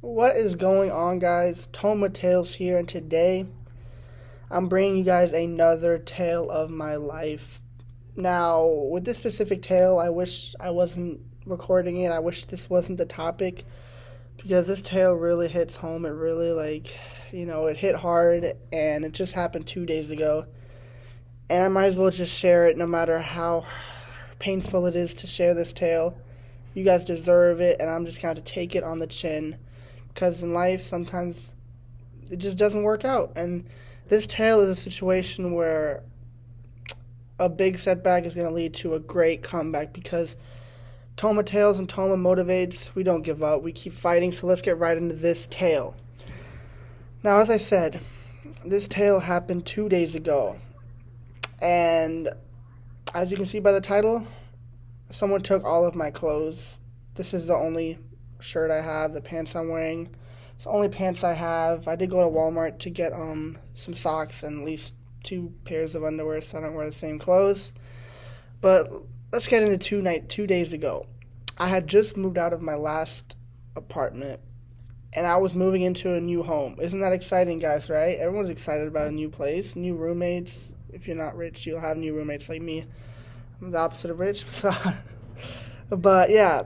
What is going on, guys? Toma Tales here, and today I'm bringing you guys another tale of my life. Now, with this specific tale, I wish I wasn't recording it. I wish this wasn't the topic because this tale really hits home. It really, it hit hard, and it just happened 2 days ago. And I might as well just share it no matter how painful it is to share this tale. You guys deserve it, and I'm just going to take it on the chin because in life sometimes it just doesn't work out. And this tale is a situation where a big setback is going to lead to a great comeback because Toma Tales and Toma motivates. We don't give up. We keep fighting. So let's get right into this tale. Now, as I said, this tale happened 2 days ago. And as you can see by the title, someone took all of my clothes. This is the only shirt I have, the pants I'm wearing. It's the only pants I have. I did go to Walmart to get some socks and at least 2 pairs of underwear so I don't wear the same clothes. But let's get into 2 days ago. I had just moved out of my last apartment and I was moving into a new home. Isn't that exciting, guys, right? Everyone's excited about a new place, new roommates. If you're not rich, you'll have new roommates like me. I'm the opposite of rich. So, but yeah,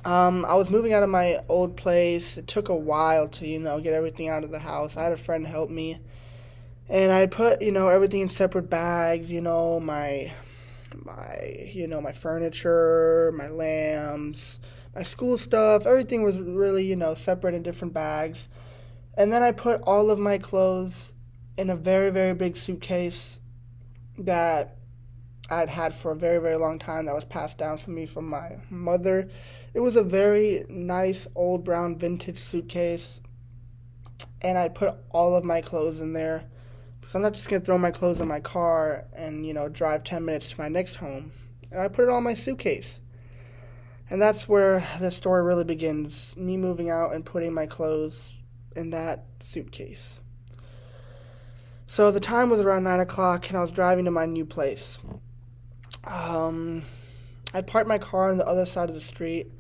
I was moving out of my old place. It took a while to, get everything out of the house. I had a friend help me. And I put, everything in separate bags, my furniture, my lamps, my school stuff. Everything was really, separate in different bags. And then I put all of my clothes in a very, very big suitcase that I'd had for a very, very long time that was passed down from me from my mother. It was a very nice old brown vintage suitcase, and I put all of my clothes in there because I'm not just going to throw my clothes in my car and, drive 10 minutes to my next home. And I put it all in my suitcase. And that's where the story really begins, me moving out and putting my clothes in that suitcase. So the time was around 9 o'clock, and I was driving to my new place. I parked my car on the other side of the street.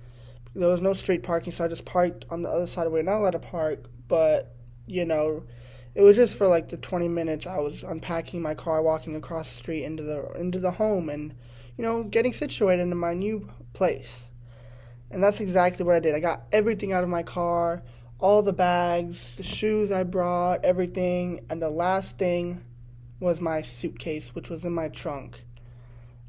There was no street parking, so I just parked on the other side of where you're not allowed to park. But, it was just for like the 20 minutes I was unpacking my car, walking across the street into the home and, getting situated into my new place. And that's exactly what I did. I got everything out of my car, all the bags, the shoes I brought, everything, and the last thing was my suitcase, which was in my trunk.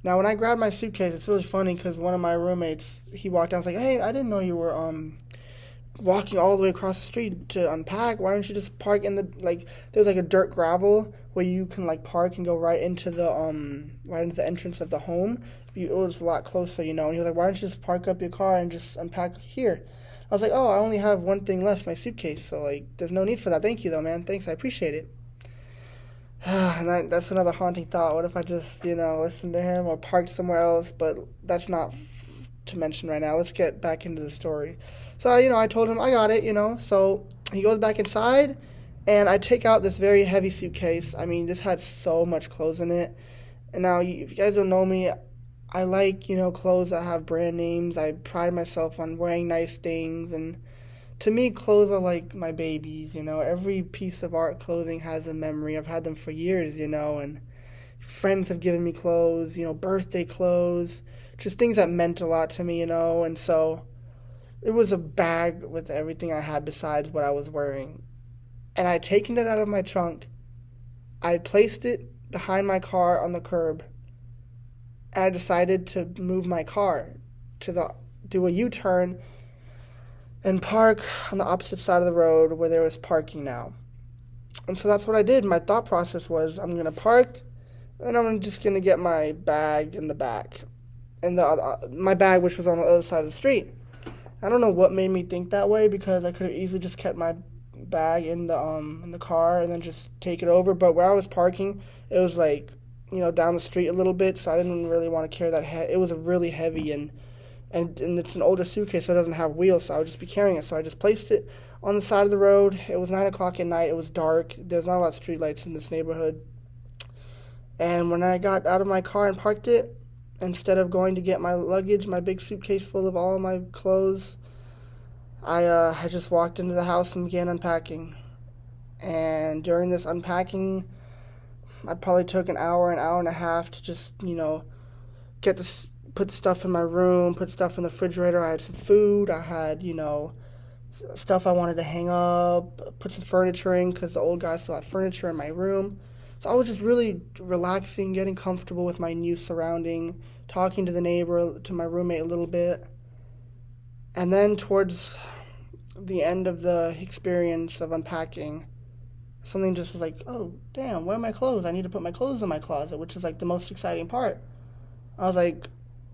Now, when I grabbed my suitcase, it's really funny because one of my roommates, he walked down and was like, "Hey, I didn't know you were walking all the way across the street to unpack. Why don't you just park in the, there's like a dirt gravel where you can park and go right into the entrance of the home. It was a lot closer, And he was like, "Why don't you just park up your car and just unpack here?" I was like, "Oh, I only have one thing left, my suitcase, so there's no need for that. Thank you though, man. Thanks, I appreciate it." And that's another haunting thought. What if I just, listened to him or parked somewhere else? But that's not to mention right now. Let's get back into the story. So, I told him I got it, So he goes back inside, and I take out this very heavy suitcase. I mean, this had so much clothes in it. And now, if you guys don't know me, I like, clothes that have brand names. I pride myself on wearing nice things, and to me, clothes are like my babies, Every piece of art clothing has a memory. I've had them for years, and friends have given me clothes, birthday clothes, just things that meant a lot to me, and so it was a bag with everything I had besides what I was wearing. And I had taken it out of my trunk. I had placed it behind my car on the curb, and I decided to move my car do a U-turn and park on the opposite side of the road where there was parking now. And so that's what I did. My thought process was I'm going to park, and I'm just going to get my bag in the back. And my bag, which was on the other side of the street. I don't know what made me think that way because I could have easily just kept my bag in the car and then just take it over. But where I was parking, it was down the street a little bit, so I didn't really want to carry that. It was really heavy and it's an older suitcase, so it doesn't have wheels, so I would just be carrying it. So I just placed it on the side of the road. It was 9 o'clock at night. It was dark. There's not a lot of street lights in this neighborhood. And when I got out of my car and parked it, instead of going to get my luggage, my big suitcase full of all of my clothes, I just walked into the house and began unpacking. And during this unpacking, I probably took an hour and a half to just, get put stuff in my room, put stuff in the refrigerator. I had some food. I had, stuff I wanted to hang up, put some furniture in because the old guy still had furniture in my room. So I was just really relaxing, getting comfortable with my new surrounding, talking to the neighbor, to my roommate a little bit. And then towards the end of the experience of unpacking, something just was like, oh, damn, where are my clothes? I need to put my clothes in my closet, which is like the most exciting part. I was like,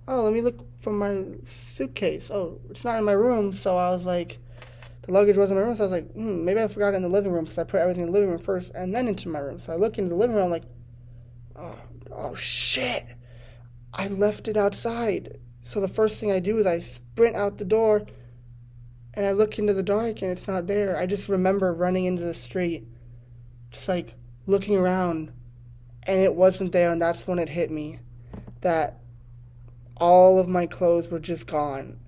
oh, let me look for my suitcase. Oh, it's not in my room. So I was like, the luggage wasn't in my room. So I was like, maybe I forgot it in the living room because I put everything in the living room first and then into my room. So I look into the living room. I'm like, oh shit. I left it outside. So the first thing I do is I sprint out the door and I look into the dark and it's not there. I just remember running into the street, just like looking around, and it wasn't there. And that's when it hit me that all of my clothes were just gone.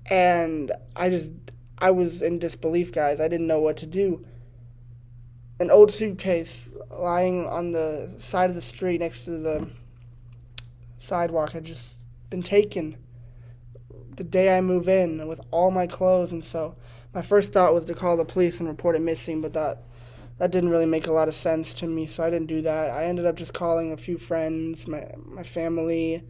And I was in disbelief, guys. I didn't know what to do. An old suitcase lying on the side of the street next to the sidewalk had just been taken the day I move in with all my clothes. And so my first thought was to call the police and report it missing, but that didn't really make a lot of sense to me, so I didn't do that. I ended up just calling a few friends, my family,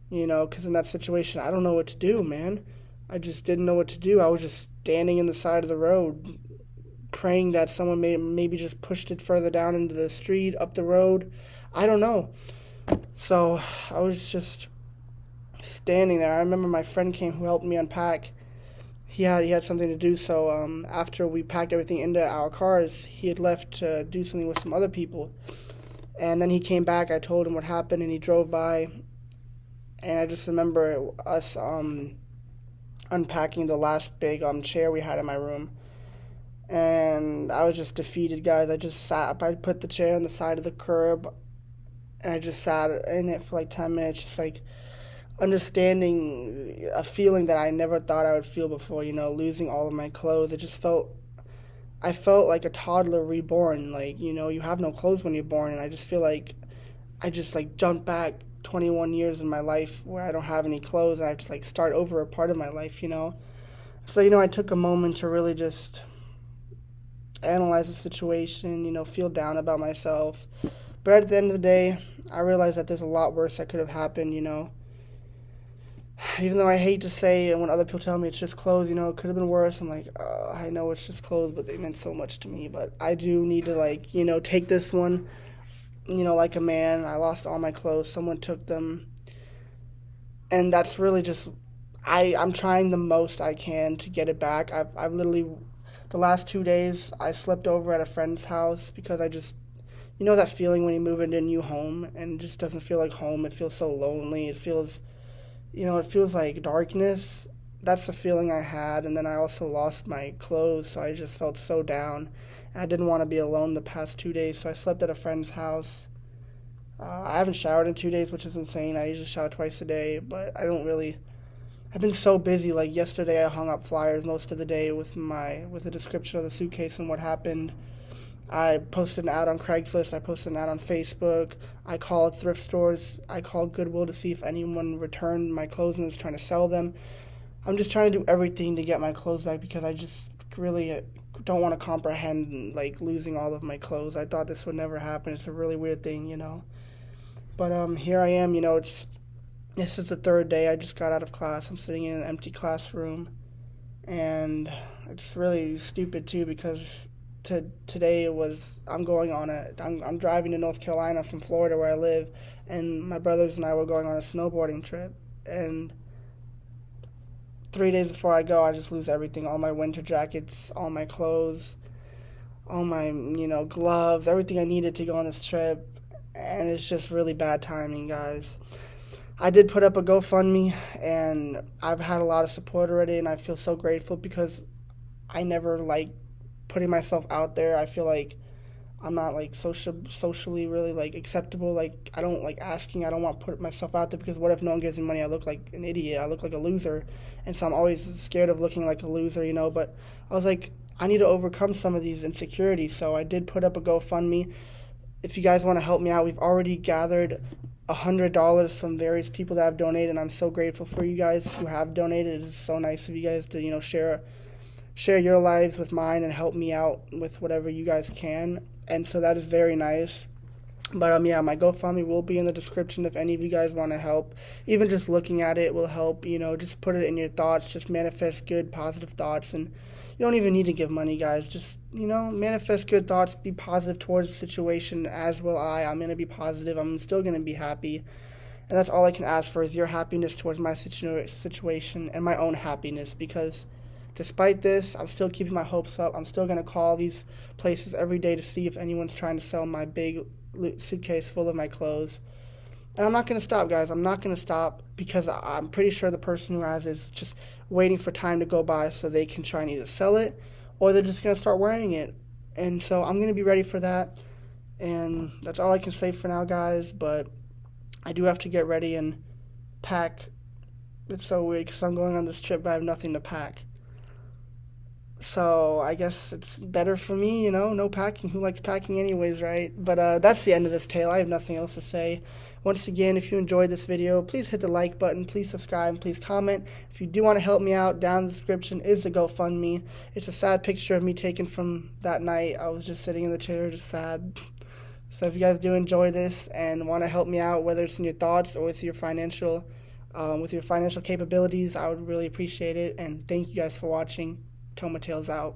because in that situation, I don't know what to do, man. I just didn't know what to do. I was just standing in the side of the road, praying that someone maybe just pushed it further down into the street, up the road. I don't know. So I was just standing there. I remember my friend came who helped me unpack. He had something to do, so after we packed everything into our cars, he had left to do something with some other people. And then he came back. I told him what happened, and he drove by. And I just remember us unpacking the last big chair we had in my room. And I was just defeated, guys. I put the chair on the side of the curb, and I just sat in it for like 10 minutes, just like understanding a feeling that I never thought I would feel before, losing all of my clothes. I felt like a toddler reborn. Like, you have no clothes when you're born, and I just feel like I just like jumped back 21 years in my life where I don't have any clothes, and I have to like start over a part of my life, So, I took a moment to really just analyze the situation, feel down about myself. But at the end of the day, I realized that there's a lot worse that could have happened, Even though I hate to say it when other people tell me it's just clothes, it could have been worse. I'm like, I know it's just clothes, but they meant so much to me. But I do need to, take this one, like a man. I lost all my clothes. Someone took them. And that's really just, I'm trying the most I can to get it back. I've literally, the last 2 days, I slept over at a friend's house because I just, that feeling when you move into a new home and it just doesn't feel like home. It feels so lonely. It feels like darkness. That's the feeling I had. And then I also lost my clothes, so I just felt so down. And I didn't want to be alone the past 2 days, so I slept at a friend's house. I haven't showered in 2 days, which is insane. I usually shower twice a day, but I've been so busy. Like yesterday, I hung up flyers most of the day with a description of the suitcase and what happened. I posted an ad on Craigslist. I posted an ad on Facebook. I called thrift stores. I called Goodwill to see if anyone returned my clothes and was trying to sell them. I'm just trying to do everything to get my clothes back because I just really don't want to comprehend like losing all of my clothes. I thought this would never happen. It's a really weird thing, But here I am. This is the third day. I just got out of class. I'm sitting in an empty classroom, and it's really stupid too because today I'm driving to North Carolina from Florida where I live, and my brothers and I were going on a snowboarding trip, and 3 days before I go, I just lose everything, all my winter jackets, all my clothes, all my, gloves, everything I needed to go on this trip, and it's just really bad timing, guys. I did put up a GoFundMe, and I've had a lot of support already, and I feel so grateful because I never putting myself out there. I feel like I'm not like socially really like acceptable. Like I don't like asking. I don't want to put myself out there because what if no one gives me money? I look like an idiot. I look like a loser, and so I'm always scared of looking like a loser, you know. But I was like, I need to overcome some of these insecurities. So I did put up a GoFundMe. If you guys want to help me out, we've already gathered $100 from various people that have donated, and I'm so grateful for you guys who have donated. It is so nice of you guys to share your lives with mine and help me out with whatever you guys can. And so that is very nice. But yeah, my GoFundMe will be in the description if any of you guys want to help. Even just looking at it will help, just put it in your thoughts, just manifest good, positive thoughts. And you don't even need to give money, guys. Just, manifest good thoughts, be positive towards the situation, as will I. I'm going to be positive. I'm still going to be happy. And that's all I can ask for is your happiness towards my situation and my own happiness, because despite this, I'm still keeping my hopes up. I'm still going to call these places every day to see if anyone's trying to sell my big suitcase full of my clothes. And I'm not going to stop, guys. I'm not going to stop because I'm pretty sure the person who has it is just waiting for time to go by so they can try and either sell it or they're just going to start wearing it. And so I'm going to be ready for that. And that's all I can say for now, guys. But I do have to get ready and pack. It's so weird because I'm going on this trip, but I have nothing to pack. So I guess it's better for me, no packing. Who likes packing anyways, right? But that's the end of this tale. I have nothing else to say. Once again, if you enjoyed this video, please hit the like button, please subscribe, and please comment. If you do want to help me out, down in the description is the GoFundMe. It's a sad picture of me taken from that night. I was just sitting in the chair, just sad. So if you guys do enjoy this and want to help me out, whether it's in your thoughts or with your financial capabilities, I would really appreciate it. And thank you guys for watching. Toma Tales out.